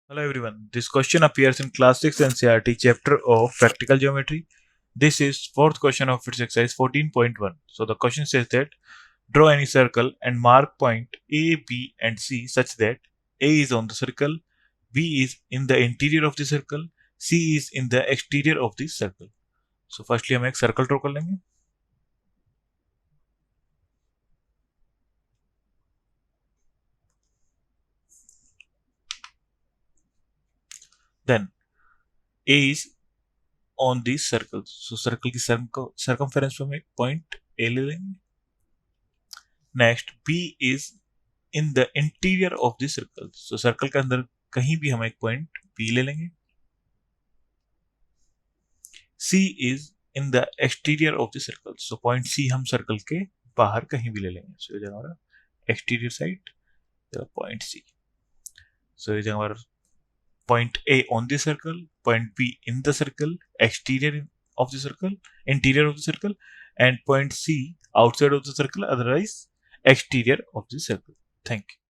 Hello everyone. This question appears in Class 6 NCERT chapter of Practical Geometry. This is fourth question of its exercise 14.1. So the question says that draw any circle and mark point A, B and C such that A is on the circle, B is in the interior of the circle, C is in the exterior of the circle. So firstly हम एक circle draw कर लेंगे. Then A is on the circle. So circle की circumference पे हम एक point A ले लेंगे. Next B is in the interior of the circle. So circle के अंदर कहीं भी हम एक point B ले लेंगे. C is in the exterior of the circle. So point C हम circle के बाहर कहीं भी ले लेंगे. So ये जगह हमारा exterior side, जगह point C. So ये जगह हमारा point A on the circle, point B in the circle, exterior of the circle, interior of the circle, and point C outside of the circle, otherwise exterior of the circle. Thank you.